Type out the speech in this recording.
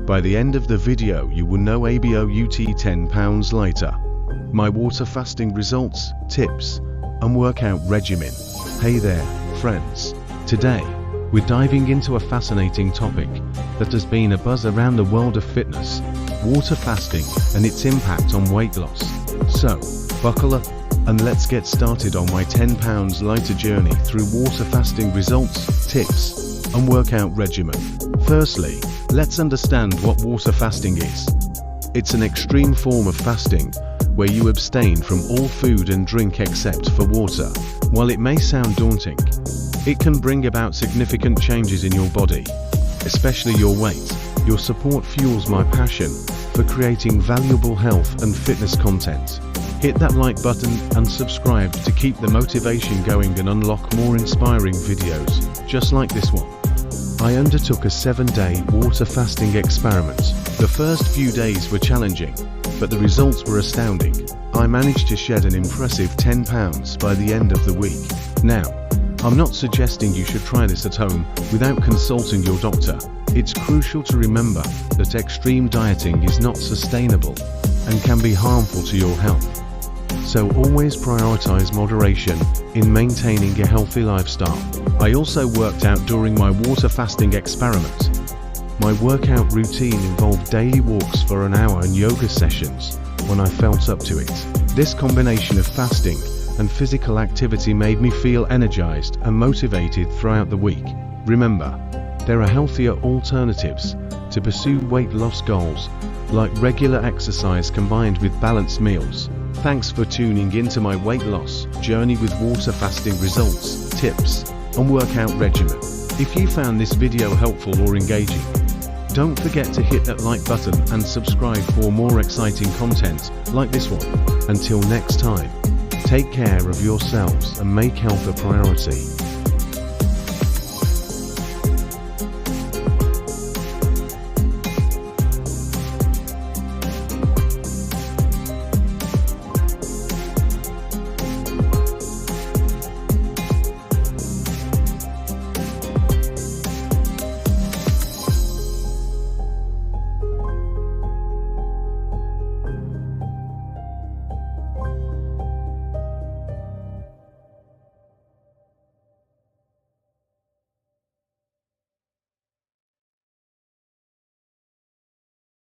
By the end of the video you will know about 10 pounds later. My water fasting results, tips, and workout regimen. Hey there, friends. Today, we're diving into a fascinating topic that has been a buzz around the world of fitness, water fasting and its impact on weight loss. So, buckle up and let's get started on my 10 pounds lighter journey through water fasting results, tips, and workout regimen. Firstly, let's understand what water fasting is. It's an extreme form of fasting where you abstain from all food and drink except for water. While it may sound daunting, it can bring about significant changes in your body, especially your weight. Your support fuels my passion for creating valuable health and fitness content. Hit that like button and subscribe to keep the motivation going and unlock more inspiring videos, just like this one. I undertook a 7-day water fasting experiment. The first few days were challenging, but the results were astounding. I managed to shed an impressive 10 pounds by the end of the week. Now, I'm not suggesting you should try this at home without consulting your doctor. It's crucial to remember that extreme dieting is not sustainable and can be harmful to your health. So always prioritize moderation in maintaining a healthy lifestyle. I also worked out during my water fasting experiment. My workout routine involved daily walks for an hour and yoga sessions when I felt up to it. This combination of fasting and physical activity made me feel energized and motivated throughout the week. Remember, there are healthier alternatives to pursue weight loss goals, like regular exercise combined with balanced meals. Thanks for tuning into my weight loss journey with water fasting results, tips, and workout regimen. If you found this video helpful or engaging, don't forget to hit that like button and subscribe for more exciting content like this one. Until next time, take care of yourselves and make health a priority.